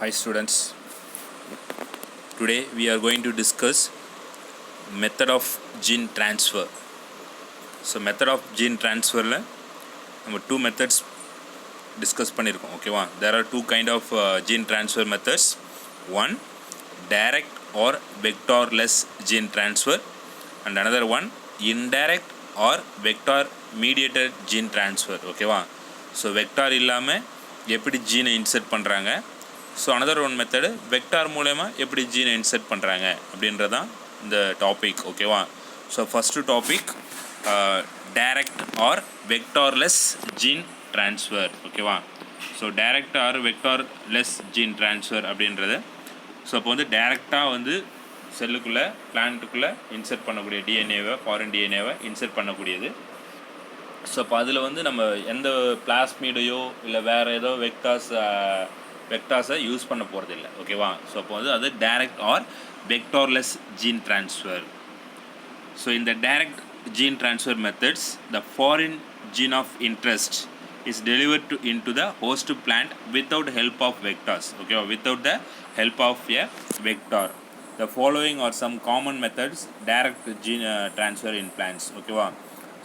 Hi students, today we are going to discuss method of gene transfer. So method of gene transfer la நம்ம two methods discuss பண்ணிருக்கோம். ஓகேவா? There are two kind of gene transfer methods. One, direct or vectorless gene transfer, and another one, indirect or vector mediated gene transfer. ஓகேவா? So vector இல்லாம எப்படி ஜீனை insert பண்ணுறாங்க, so another one method vector மூலயமா எப்படி ஜீனை insert பண்ணுறாங்க அப்படின்றதான் இந்த டாபிக். ஓகேவா? So first topic direct or vectorless gene transfer. ஓகேவா? So direct or vectorless gene transfer அப்படின்றது, ஸோ அப்போ வந்து டைரெக்டாக வந்து செல்லுக்குள்ளே பிளான்ட்டுக்குள்ளே இன்சர்ட் பண்ணக்கூடிய டிஎன்ஏவை, ஃபாரின் டிஎன்ஏவை இன்சர்ட் பண்ணக்கூடியது. ஸோ அப்போ அதில் வந்து நம்ம எந்த பிளாஸ்மீடையோ இல்லை வேறு ஏதோ வெக்டார்ஸை யூஸ் பண்ண போகிறதில்ல. ஓகேவா? ஸோ அப்போ வந்து அது direct or vectorless gene transfer. So இந்த direct gene transfer methods, the foreign gene of interest is delivered into the host plant without help of vectors. Okay, without the help of a vector. The following are some common methods direct gene transfer in plants. Okay வா?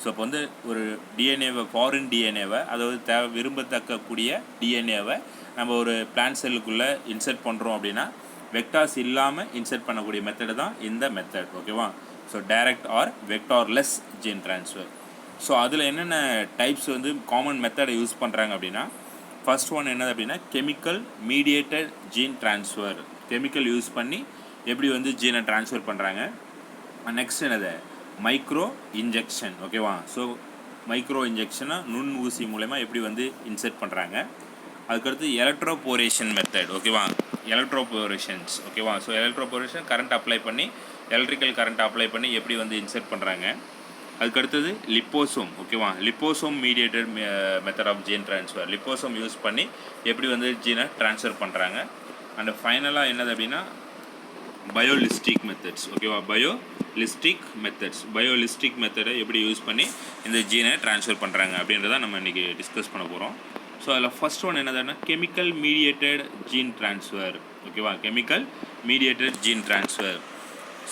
So இப்போ வந்து ஒரு டிஎன்ஏவை, foreign டிஎன்ஏவை, அதாவது விரும்பத்தக்கக்கூடிய டிஎன்ஏவை நம்ம ஒரு plant செல்லுக்குள்ளே insert பண்ணுறோம் அப்படின்னா vectors இல்லாமல் இன்சர்ட் பண்ணக்கூடிய மெத்தடு தான் இந்த மெத்தட். ஓகேவா? So direct or vectorless gene transfer. So அதில் என்னென்ன டைப்ஸ் வந்து காமன் மெத்தடை யூஸ் பண்ணுறாங்க அப்படின்னா, ஃபர்ஸ்ட் ஒன் என்னது அப்படின்னா chemical mediated gene transfer. Chemical use பண்ணி எப்படி வந்து ஜீனை ட்ரான்ஸ்ஃபர் பண்ணுறாங்க. நெக்ஸ்ட் என்னது மைக்ரோ இன்ஜெக்ஷன். ஓகேவா? ஸோ மைக்ரோ இன்ஜெக்ஷனை நுண் ஊசி மூலமா எப்படி வந்து இன்சர்ட் பண்ணுறாங்க. அதுக்கடுத்து எலக்ட்ரோபோரேஷன் மெத்தட். ஓகேவா? எலக்ட்ரோபோரேஷன்ஸ். ஓகேவா? ஸோ எலக்ட்ரோபோரேஷன் கரண்ட் அப்ளை பண்ணி, எலக்ட்ரிக்கல் கரண்ட் அப்ளை பண்ணி எப்படி வந்து இன்சர்ட் பண்ணுறாங்க. அதுக்கடுத்தது லிப்போசோம். ஓகேவா? Liposome mediated method of gene transfer. Liposome use பண்ணி எப்படி வந்து ஜீனை ட்ரான்ஸ்ஃபர் பண்ணுறாங்க. அண்ட் ஃபைனலாக என்னது அப்படின்னா பயோலிஸ்டிக் மெத்தட்ஸ். ஓகேவா? பயோலிஸ்டிக் மெத்தட்ஸ். பயோலிஸ்டிக் மெத்தடை எப்படி யூஸ் பண்ணி இந்த ஜீனை ட்ரான்ஸ்ஃபர் பண்ணுறாங்க அப்படின்றத நம்ம இன்றைக்கி டிஸ்கஸ் பண்ண போகிறோம். ஸோ அதில் ஃபஸ்ட் ஒன் என்னதுன்னா கெமிக்கல் மீடியேட்டட் ஜீன் ட்ரான்ஸ்ஃபர். ஓகேவா? Chemical mediated gene transfer.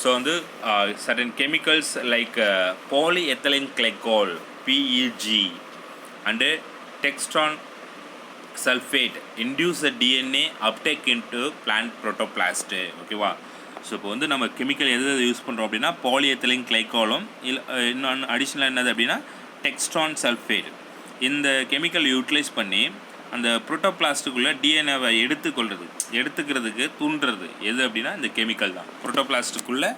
So வந்து certain chemicals like polyethylene glycol PEG and textron sulfate induce the DNA uptake into plant protoplast. ஓகேவா? ஸோ இப்போ வந்து நம்ம கெமிக்கல் எது யூஸ் பண்ணுறோம் அப்படின்னா பாலிஎத்திலின் கிளைக்காலும் இல்லை இன்னொன்று அடிஷ்னலாக என்னது அப்படின்னா டெக்ஸ்ட்ரான் சல்ஃபேட். இந்த கெமிக்கல் யூட்டிலைஸ் பண்ணி அந்த புரோட்டோபிளாஸ்ட்டுக்குள்ளே டிஎன்ஏவை எடுத்துக்கிறதுக்கு தூண்டுறது எது அப்படின்னா இந்த கெமிக்கல் தான். புரோட்டோபிளாஸ்ட்டுக்குள்ளே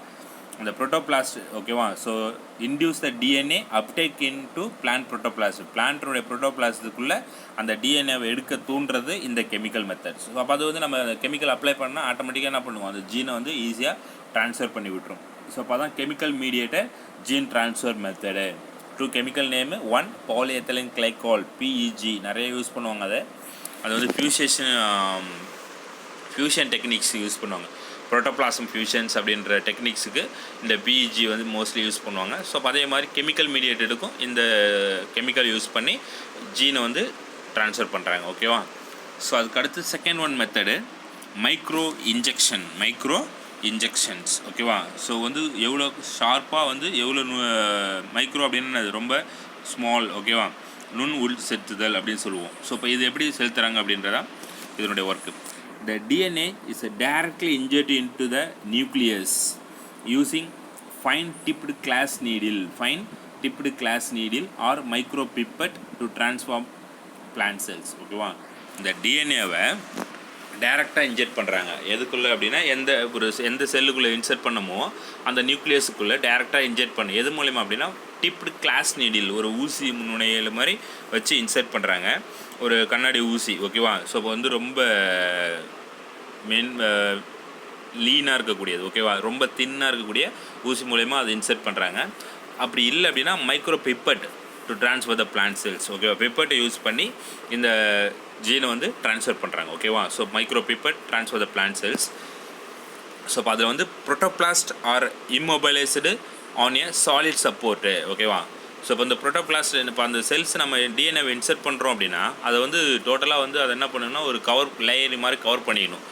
அந்த புரோட்டோபிளாஸ்ட். ஓகேவா? So induce the DNA uptake into plant protoplast. பிளான்ட்டுடைய புரோட்டோபிளாஸ்ட்டுக்குள்ளே அந்த டிஎன்ஏவை எடுக்க தூண்டுறது இந்த கெமிக்கல் மெத்தட்ஸ். ஸோ அப்போ அது வந்து நம்ம கெமிக்கல் அப்ளை பண்ணால் ஆட்டோமேட்டிக்காக என்ன பண்ணுவோம், அந்த ஜீனை வந்து ஈஸியாக ட்ரான்ஸ்ஃபர் பண்ணி விட்டுரும். ஸோ அப்போ தான் chemical mediated gene transfer method. Two chemical name, one polyethylene glycol PEG, நிறைய யூஸ் பண்ணுவாங்க. அது வந்து ஃபியூஷன் டெக்னிக்ஸ் யூஸ் பண்ணுவாங்க. புரோட்டோபிளாசம் ஃபியூஷன்ஸ் அப்படின்ற டெக்னிக்ஸுக்கு இந்த PEG வந்து மோஸ்ட்லி யூஸ் பண்ணுவாங்க. ஸோ அதே மாதிரி கெமிக்கல் மீடியேட்டடுக்கும் இந்த கெமிக்கல் யூஸ் பண்ணி ஜீனை வந்து ட்ரான்ஸ்ஃபர் பண்ணுறாங்க. ஓகேவா? ஸோ அதுக்கு அடுத்து second one method micro injections. ஓகேவா? ஸோ வந்து எவ்வளோ ஷார்ப்பாக வந்து எவ்வளோ மைக்ரோ அப்படின்னு ரொம்ப ஸ்மால். ஓகேவா? நுண் உள் செலுத்துதல் அப்படின்னு சொல்லுவோம். ஸோ இப்போ இது எப்படி செலுத்துகிறாங்க அப்படின்றதான் இதனுடைய work. The DNA is directly injected into the nucleus using fine-tipped glass needle or micropipette to transform plant cells. ஓகேவா? இந்த டிஎன்ஏவை டைரெக்டாக இன்ஜெக்ட் பண்ணுறாங்க. எதுக்குள்ளே அப்படின்னா எந்த செல்லுக்குள்ளே இன்சர்ட் பண்ணமோ அந்த நியூக்ளியஸுக்குள்ளே டைரெக்டாக இன்ஜெக்ட் பண்ணு. எது மூலயமா அப்படின்னா டிப்டு கிளாஸ் நீடில், ஒரு ஊசி முனையில் மாதிரி வச்சு இன்சர்ட் பண்ணுறாங்க, ஒரு கண்ணாடி ஊசி. ஓகேவா? ஸோ இப்போ வந்து ரொம்ப லீனாக இருக்கக்கூடியது. ஓகேவா? ரொம்ப தின்னாக இருக்கக்கூடிய ஊசி மூலயமா அதை இன்சர்ட் பண்ணுறாங்க. அப்படி இல்லை அப்படின்னா micro pipette to transfer the plant cells. ஓகேவா? பிப்பட்டை யூஸ் பண்ணி இந்த ஜீனை வந்து ட்ரான்ஸ்ஃபர் பண்ணுறாங்க. ஓகேவா? So micro pipette transfer the plant cells. So இப்போ அதில் வந்து protoplast are immobilised on a solid support. ஓகேவா? ஸோ இப்போ இந்த புரோட்டோபிளாஸ்ட் இப்போ அந்த செல்ஸ் நம்ம டிஎன்ஏவை இன்சர்ட் பண்ணுறோம் அப்படின்னா அதை வந்து டோட்டலாக வந்து அதை என்ன பண்ணணும்னா ஒரு கவர் லேயர் மாதிரி கவர் பண்ணிடணும்.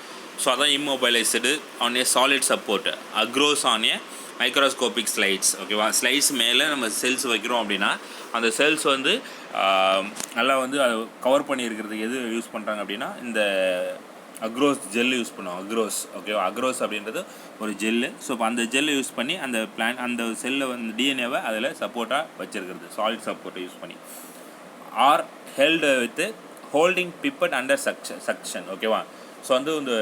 ஸோ அதான் immobilised on a solid support across on a microscopic slides. ஓகேவா, ஸ்லைட்ஸ் மேலே நம்ம செல்ஸ் வைக்கிறோம் அப்படின்னா அந்த செல்ஸ் வந்து நல்லா வந்து அதை கவர் பண்ணியிருக்கிறதுக்கு எது யூஸ் பண்ணுறாங்க அப்படின்னா இந்த அக்ரோஸ் ஜெல் யூஸ் பண்ணுவோம். அக்ரோஸ், ஓகேவா, அக்ரோஸ் அப்படின்றது ஒரு ஜெல்லு. ஸோ இப்போ அந்த ஜெல்லை யூஸ் பண்ணி அந்த செல்லை வந்து டிஎன்ஏவை அதில் சப்போர்ட்டாக வச்சுருக்கிறது, சாலிட் சப்போர்ட்டை யூஸ் பண்ணி. Or held with holding pipette under suction. ஓகேவா, ஸோ வந்து இந்த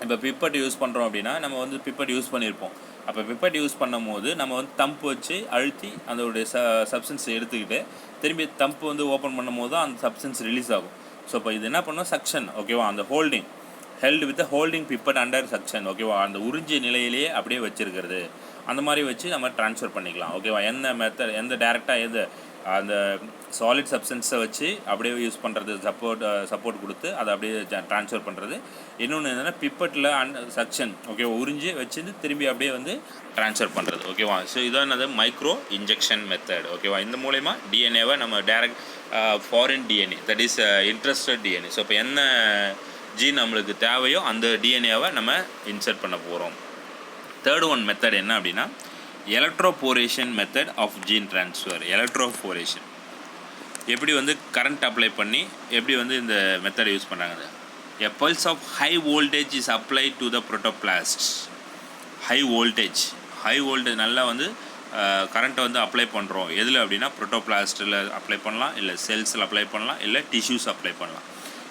இப்போ பிப்பட் யூஸ் பண்ணுறோம் அப்படின்னா நம்ம வந்து பிப்பட் யூஸ் பண்ணியிருப்போம். அப்போ பிப்பட் யூஸ் பண்ணும் போது நம்ம வந்து தம்ப் வச்சு அழுத்தி அதோடைய சப்ஸ்டன்ஸை எடுத்துக்கிட்டு திரும்பி தம்ப் வந்து ஓப்பன் பண்ணும் போது தான் அந்த சப்ஸ்டன்ஸ் ரிலீஸ் ஆகும். ஸோ இப்போ இது என்ன பண்ணோம், சக்ஷன். ஓகேவா, அந்த holding held with holding pipette under suction. ஓகேவா, அந்த உறிஞ்சிய நிலையிலேயே அப்படியே வச்சுருக்கிறது. அந்த மாதிரி வச்சு நம்ம ட்ரான்ஸ்ஃபர் பண்ணிக்கலாம். ஓகேவா, எந்த டேரெக்டாக அந்த சாலிட் சப்ஸ்டன்ஸை வச்சு அப்படியே யூஸ் பண்ணுறது, சப்போர்ட் கொடுத்து அதை அப்படியே ட்ரான்ஸ்ஃபர் பண்ணுறது. இன்னொன்று என்னென்னா பிப்பட்டில் சக்ஷன், ஓகேவா, உறிஞ்சி வச்சு திரும்பி அப்படியே வந்து ட்ரான்ஸ்ஃபர் பண்ணுறது. ஓகேவா, ஸோ இதான் என்னது மைக்ரோ இன்ஜெக்ஷன் மெத்தட். ஓகேவா, இந்த மூலயமா டிஎன்ஏவை நம்ம direct foreign DNA, that is interested DNA. So இப்போ என்ன ஜீன் நம்மளுக்கு தேவையோ அந்த டிஎன்ஏவை நம்ம இன்சர்ட் பண்ண போகிறோம். தேர்ட் ஒன் மெத்தட் என்ன அப்படின்னா electroporation method of gene transfer. Electroporation எப்படி வந்து கரண்ட் அப்ளை பண்ணி எப்படி வந்து இந்த மெத்தடை யூஸ் பண்ணுறாங்க. A pulse of high voltage is apply to the protoplast. High voltage நல்லா வந்து கரண்ட்டை வந்து அப்ளை பண்ணுறோம். எதில் அப்படின்னா புரோட்டோபிளாஸ்ட்டில் அப்ளை பண்ணலாம், இல்லை செல்ஸில் அப்ளை பண்ணலாம், இல்லை டிஷ்யூஸ் அப்ளை பண்ணலாம்.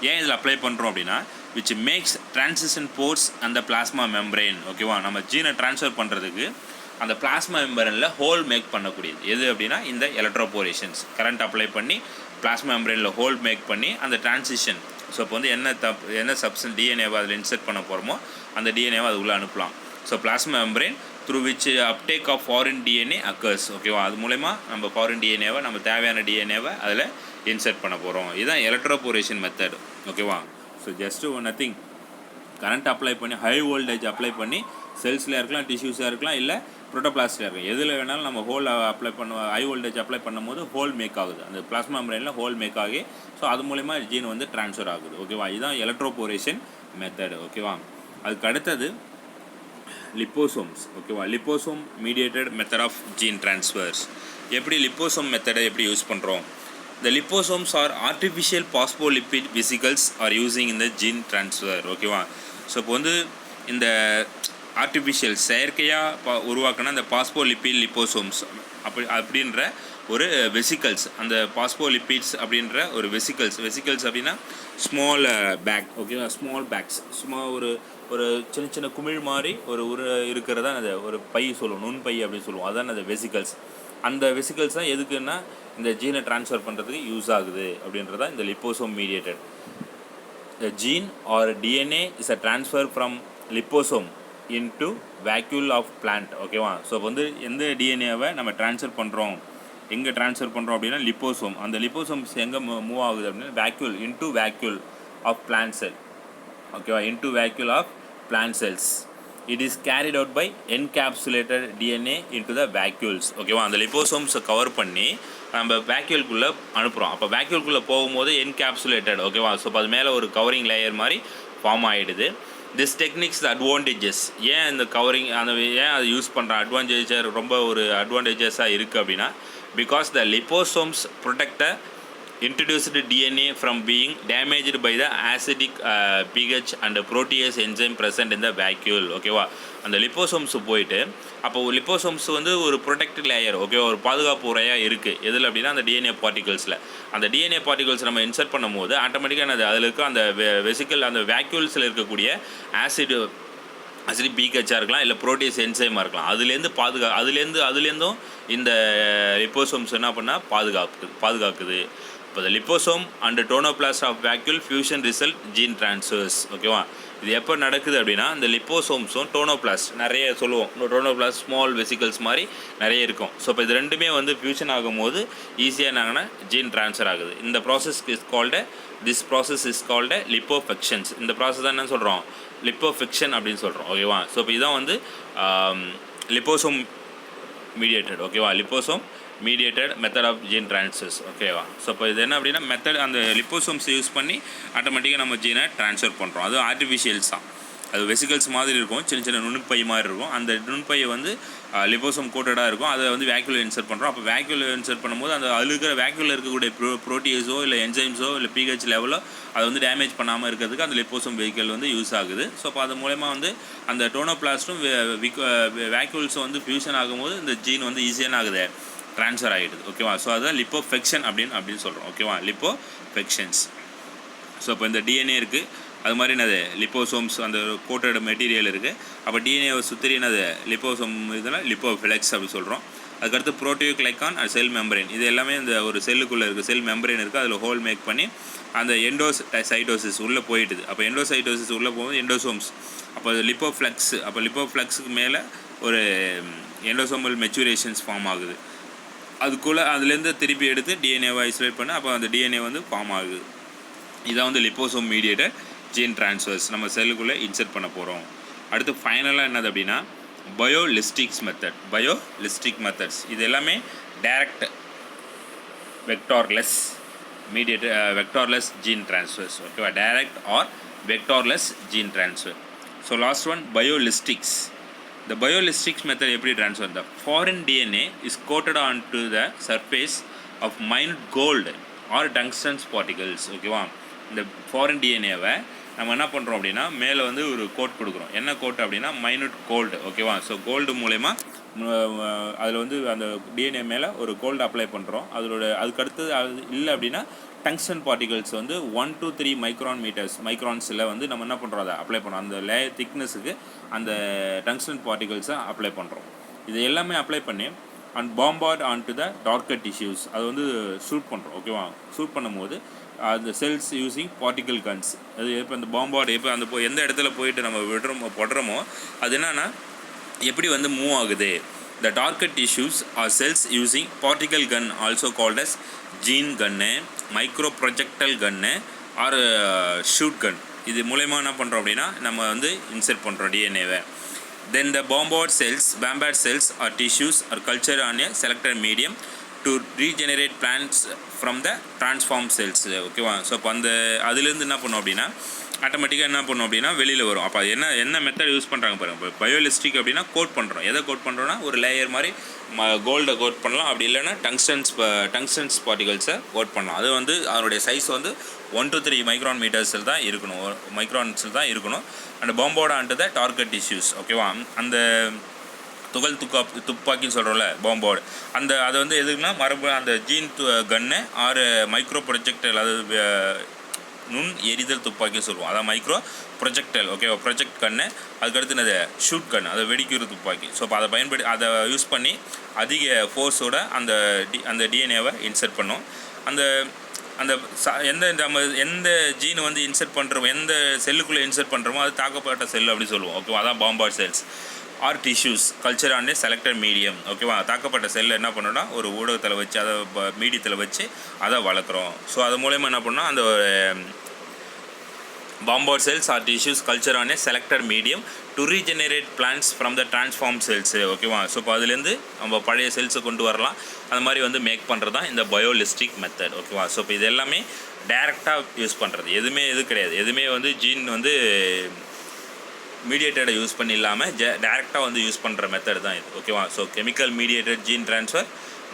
ஏன் இதில் அப்ளை பண்ணுறோம் அப்படின்னா விச் மேக்ஸ் டிரான்சிஷன் போர்ட்ஸ் அந்த பிளாஸ்மா மெம்பரேன். ஓகேவா, நம்ம ஜீனை ட்ரான்ஸ்ஃபர் பண்ணுறதுக்கு அந்த பிளாஸ்மா மெம்பரனில் ஹோல் மேக் பண்ணக்கூடியது எது அப்படின்னா இந்த எலக்ட்ரோபோரேஷன்ஸ். கரண்ட் அப்ளை பண்ணி பிளாஸ்மா மெம்பரனில் ஹோல் மேக் பண்ணி அந்த டிரான்சிஷன். ஸோ இப்போ வந்து என்ன சப்ஸ்டன்ஸ் டிஎன்ஏவை அதில் இன்சர்ட் பண்ண போகிறோமோ அந்த டிஎன்ஏவை அது உள்ளே அனுப்பலாம். So plasma membrane through which uptake of foreign DNA occurs. ஓகேவா, அது மூலமா நம்ம ஃபாரின் டிஎன்ஏவை நம்ம தேவையான டிஎன்ஏவை அதில் இன்சர்ட் பண்ண போகிறோம். இதுதான் எலக்ட்ரோபோரேஷன் மெத்தட். ஓகேவா, so just nothing, current apply பண்ணி ஹை வோல்டேஜ் அப்ளை பண்ணி செல்ஸில் இருக்கலாம், டிஷ்யூஸாக இருக்கலாம், இல்லை புரோட்டோபிளாஸ்டில் இருக்கும், எதில் வேணாலும் நம்ம whole apply high voltage apply பண்ணும்போது ஹோல் மேக் ஆகுது, அந்த பிளாஸ்மா மெம்பரேனில் ஹோல் மேக் ஆகி ஸோ அது மூலமா ஜீன் வந்து ட்ரான்ஸ்ஃபர் ஆகுது. ஓகேவா, இதுதான் எலக்ட்ரோபோரேஷன் மெத்தட். ஓகேவா, அதுக்கு அடுத்தது லிப்போசோம்ஸ். ஓகேவா, liposome mediated method of gene transfers. எப்படி லிப்போசோம் மெத்தடை எப்படி யூஸ் பண்ணுறோம். The liposomes are artificial phospholipid vesicles are using in the gene transfer. ஓகேவா, ஸோ இப்போ வந்து இந்த ஆர்டிஃபிஷியல் செயற்கையாக உருவாக்கின அந்த பாஸ்போலிபிட் லிப்போசோம்ஸ் அப்படின்ற ஒரு வெசிக்கல்ஸ், அந்த பாஸ்போலிபிட்ஸ் அப்படின்ற ஒரு வெசிக்கல்ஸ் அப்படின்னா ஸ்மால் பேக். ஓகேவா, ஸ்மால் பேக்ஸ், சும்மா ஒரு சின்ன குமிழ் மாதிரி ஒரு இருக்கிறதா அந்த ஒரு பை சொல்லுவோம், நுண்பை அப்படின்னு சொல்லுவோம், அதான் அந்த வெசிக்கல்ஸ். அந்த வெசிக்கல்ஸ் தான் எதுக்குன்னா இந்த ஜீனை ட்ரான்ஸ்ஃபர் பண்ணுறதுக்கு யூஸ் ஆகுது அப்படின்றதான் இந்த லிப்போசோம் mediated. The gene or DNA is a transfer from liposome into vacuole of plant. ஓகேவா, ஸோ வந்து எந்த டிஎன்ஏவை நம்ம ட்ரான்ஸ்ஃபர் பண்ணுறோம், எங்கே ட்ரான்ஸ்ஃபர் பண்ணுறோம் அப்படின்னா லிப்போசோம். அந்த லிப்போசோம்ஸ் எங்கே மூவ் ஆகுது அப்படின்னா வேக்யூல் ஆஃப் பிளான்ட் செல். ஓகேவா, into vacuole of plant cells. It is carried out by encapsulated DNA into the vacuoles. ஓகேவா, அந்த லிப்போசோம்ஸை கவர் பண்ணி நம்ம வேக்யூல்குள்ளே அனுப்புகிறோம். அப்போ வேக்யூல்குள்ளே போகும்போது என்கேப்சுலேட்டட். ஓகேவா, ஸோ அது மேலே ஒரு கவரிங் லேயர் மாதிரி ஃபார்ம் ஆகிடுது. திஸ் டெக்னிக்ஸ் அட்வான்டேஜஸ், ஏன் இந்த கவரிங் ஏன் அதை யூஸ் பண்ணுற ரொம்ப ஒரு அட்வான்டேஜஸாக இருக்குது அப்படின்னா because the liposomes protect the introduced DNA from being damaged by the acidic pH and protease enzyme present in the vacuole. ஓகேவா, அந்த லிப்போசோம்ஸ் போயிட்டு அப்போ லிப்போசோம்ஸ் வந்து ஒரு ப்ரொடெக்டட் லேயர். ஓகேவா, ஒரு பாதுகாப்பு உரையாக இருக்குது எதில் அப்படின்னா அந்த டிஎன்ஏ பார்ட்டிகல்ஸில். அந்த டிஎன்ஏ பார்ட்டிகல்ஸ் நம்ம இன்சர்ட் பண்ணும் போது ஆட்டோமேட்டிக்காக அதில் இருக்க அந்த வெசிக்கல் அந்த வேக்யூல்ஸில் இருக்கக்கூடிய ஆசிடிக் பிஹெச்சாக இருக்கலாம், இல்லை ப்ரோட்டீஸ் என்சைமாக இருக்கலாம், அதுலேருந்தும் இந்த லிப்போசோம்ஸ் என்ன பண்ணால் பாதுகாக்குது. இப்போ the liposome and tonoplast of vacuole fusion result gene transfers. ஓகேவா, இது எப்போ நடக்குது அப்படின்னா இந்த லிப்போசோம்ஸும் டோனோபிளாஸ்ட் நிறைய சொல்லுவோம், டோனோபிளாஸ்ட் ஸ்மால் வெசிக்கல்ஸ் மாதிரி நிறைய இருக்கும். ஸோ இப்போ இது ரெண்டுமே வந்து ஃபியூஷன் ஆகும்போது ஈஸியாக என்னாங்கன்னா ஜீன் ட்ரான்ஸ்ஃபர் ஆகுது. இந்த ப்ராசஸ் இஸ் கால்டு லிப்போஃபெக்ஷன்ஸ். இந்த ப்ராசஸ் தான் என்ன சொல்கிறோம், லிப்போஃபெக்ஷன் அப்படின்னு சொல்கிறோம். ஓகேவா, ஸோ இப்போ இதான் வந்து லிப்போசோம் மீடியேட்டட். ஓகேவா, liposome mediated method of gene transfers ஓகேவா. ஸோ இப்போ இது என்ன அப்படின்னா மெத்தட் அந்த லிப்போசோம்ஸ் யூஸ் பண்ணி ஆட்டோமேட்டிக்காக நம்ம ஜீனை ட்ரான்ஸ்ஃபர் பண்ணுறோம். அது ஆர்டிஃபிஷியல்ஸ் தான். அது வெசிகல்ஸ் மாதிரி இருக்கும், சின்ன சின்ன நுண்பை மாதிரி இருக்கும். அந்த நுண்பையை வந்து லிப்போசோம் கோட்டடாக இருக்கும். அதை வந்து வேக்யூலில் இன்சர்ட் பண்ணுறோம். அப்போ வேக்யூலில் இன்சர்ட் பண்ணும்போது அந்த அதில் இருக்கிற வேக்யூலில் இருக்கக்கூடிய ப்ரோட்டீஸோ இல்லை என்சைம்ஸோ இல்லை பிஹெச் லெவலோ அதை வந்து டேமேஜ் பண்ணாமல் இருக்கிறதுக்கு அந்த லிப்போசோம் வெஹிக்கல் வந்து யூஸ் ஆகுது. ஸோ அப்போ அது மூலயமா வந்து அந்த டோனோபிளாஸ்ட்டும் வேக்யூல்ஸும் வந்து ஃபியூஷன் ஆகும்போது இந்த ஜீன் வந்து ஈஸியான ஆகுது ட்ரான்ஸ்ஃபர் ஆகிடுது ஓகேவா. ஸோ அதுதான் லிப்போஃபெக்ஷன் அப்படின்னு சொல்கிறோம் ஓகேவா, லிப்போஃபெக்ஷன்ஸ். ஸோ இப்போ இந்த டிஎன்ஏ இருக்குது, அது மாதிரி என்னது லிப்போசோம்ஸ் அந்த கோட்டட் மெட்டீரியல் இருக்குது. அப்போ டிஎன்ஏவை சுற்றி என்னது லிப்போசோம் இதெல்லாம் லிப்போஃபிலெக்ஸ் அப்படி சொல்கிறோம். அதுக்கடுத்து புரோட்டியோக்ளைக்கான் அண்ட் செல் மெம்பரேன், இது எல்லாமே இந்த ஒரு செல்லுக்குள்ளே இருக்குது, செல் மெம்பரேன் இருக்குது, அதில் ஹோல் மேக் பண்ணி அந்த எண்டோசைட்டோசிஸ் உள்ளே போயிட்டுது. அப்போ எண்டோசைட்டோசிஸ் உள்ளே போகும்போது எண்டோசோம்ஸ், அப்போ லிப்போஃப்ளெக்ஸ், அப்போ லிப்போஃப்ளெக்ஸுக்கு மேலே ஒரு எண்டோசோமல் மெச்சூரேஷன்ஸ் ஃபார்ம் ஆகுது. அதுக்குள்ளே அதுலேருந்து திருப்பி எடுத்து டிஎன்ஏவை ஐசோலேட் பண்ணி அப்போ அந்த டிஎன்ஏ வந்து ஃபார்ம் ஆகுது. இதான் வந்து லிப்போசோம் மீடியேட்டட் ஜீன் ட்ரான்ஸ்ஃபர்ஸ் நம்ம செல்லுக்குள்ளே இன்சர்ட் பண்ண போகிறோம். அடுத்து ஃபைனலாக என்னது அப்படின்னா பயோலிஸ்டிக்ஸ் மெத்தட்ஸ். இது எல்லாமே direct vectorless vectorless gene transfers ஓகேவா, direct or vectorless gene transfer. So last one biolistics. The biolistics method எப்படி transfer, the foreign DNA is coated onto the surface of minute gold or tungsten particles ஓகேவா. இந்த foreign டிஎன்ஏவை நம்ம என்ன பண்ணுறோம் அப்படின்னா மேலே வந்து ஒரு கோட் கொடுக்குறோம். என்ன கோட் அப்படின்னா மைனூட் கோல்டு ஓகேவா. ஸோ கோல்டு மூலயமா அதில் வந்து அந்த டிஎன்ஏ மேலே ஒரு கோல்டு அப்ளை பண்ணுறோம். அதுக்கடுத்து அது இல்லை அப்படின்னா டங்ஸ்டன் பார்ட்டிகல்ஸ் வந்து 1 to 3 மைக்ரான்ஸில் வந்து நம்ம என்ன பண்ணுறோம், அதை அப்ளை பண்ணுறோம். அந்த லேயர் திக்னஸுக்கு அந்த டங்ஸ்டன் பார்ட்டிகல்ஸை அப்ளை பண்ணுறோம். இது எல்லாமே அப்ளை பண்ணி and bombard on to the target tissues அது வந்து ஷூட் பண்ணுறோம் ஓகேவா. ஷூட் பண்ணும்போது அந்த செல்ஸ் யூஸிங் பார்ட்டிகல் கன்ஸ், அது இப்போ அந்த பாம்பார்டு இப்போ அந்த எந்த இடத்துல போயிட்டு நம்ம போடுறோமோ அது என்னென்னா எப்படி வந்து மூவ் ஆகுது. The darker tissues are cells using particle gun also called as gene gun, microprojectile gun or shoot gun. இது மூலமா என்ன பண்ணுறோம் அப்படின்னா நம்ம வந்து இன்சர்ட் பண்ணுறோம் டிஎன்ஏவை. Then the bombard cells or tissues are cultured on a selected medium to regenerate plants from the transformed cells ஓகேவா. So அப்போ அந்த அதுலேருந்து என்ன பண்ணோம் அப்படின்னா ஆட்டோமேட்டிக்காக என்ன பண்ணோம் அப்படின்னா வெளியில் வரும். அப்போ என்ன மெத்தட் யூஸ் பண்ணுறாங்க பாருங்கள். இப்போ பயோலிஸ்டிக் அப்படின்னா கோட் பண்ணுறோம். எதை கோட் பண்ணுறோன்னா ஒரு லேயர் மாதிரி கோல்டை கோட் பண்ணலாம், அப்படி இல்லைன்னா டங்ஸ்டன்ஸ் பார்ட்டிகல்ஸை கோட் பண்ணலாம். அது வந்து அதனுடைய சைஸ் வந்து 1 to 3 மைக்ரான்ஸில் தான் இருக்கணும். அண்ட் பாம்போட ஆன்டு த டார்கெட் டிஷ்யூஸ் ஓகேவா. அந்த துகள் துப்பாக்கின்னு சொல்கிறோம்ல பாம்போர்டு, அதை வந்து எதுக்குன்னா அந்த ஜீன் கன்னு ஆறு மைக்ரோ ப்ரொஜெக்டைல், அதாவது நுண் எரிதல் துப்பாக்கின்னு சொல்லுவோம். அதான் மைக்ரோ ப்ரொஜெக்டைல் ஓகேவா. ப்ரொஜெக்ட் கன்று, அதுக்கடுத்து என்னது ஷூட் கன், அதை வெடிக்கிற துப்பாக்கி. ஸோ இப்போ அதை யூஸ் பண்ணி அதிக ஃபோர்ஸோட அந்த டிஎன்ஏவை இன்சர்ட் பண்ணோம். எந்த ஜீனை வந்து இன்சர்ட் பண்ணுறோமோ, எந்த செல்லுக்குள்ளே இன்சர்ட் பண்ணுறோமோ அது தாக்கப்பட்ட செல் அப்படி சொல்லுவோம் ஓகேவா. அதான் bombard cells or tissues culture on a selected medium ஓகேவா. தாக்கப்பட்ட செல்லை என்ன பண்ணோன்னா ஒரு ஊடகத்தில் வச்சு அதை மீடியத்தில் வச்சு அதை வளர்க்குறோம். ஸோ அது மூலயமா என்ன பண்ணோம், அந்த bombard cells or tissues culture on a selected medium to regenerate plants from the transformed cells ஓகேவா. ஸோ இப்போ அதுலேருந்து நம்ம பழைய செல்ஸை கொண்டு வரலாம். அந்த மாதிரி வந்து மேக் பண்ணுறது தான் இந்த பயோலிஸ்டிக் மெத்தட் ஓகேவா. ஸோ இப்போ இது எல்லாமே டைரெக்டாக யூஸ் பண்ணுறது, எது கிடையாது. எதுவுமே வந்து ஜீன் வந்து மீடியேட்டடை யூஸ் பண்ணி இல்லாமல் டைரெக்டாக வந்து யூஸ் பண்ணுற மெத்தட் தான் இது ஓகேவா. So chemical mediated gene transfer,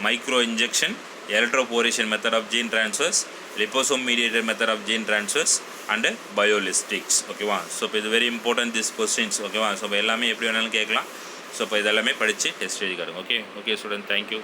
micro injection, electroporation method of gene transfers, liposome mediated method of gene transfers and biolistics ஓகேவா. ஸோ இப்போ இது வெரி இம்பார்ட்டன்ட் திஸ் கொஸ்டின்ஸ் ஓகேவா. ஸோ இப்போ எல்லாமே எப்படி வேணாலும் கேட்கலாம். ஸோ இப்போ இதெல்லாமே படித்து டெஸ்ட் எழுதிக்காருங்க. Okay student, thank you.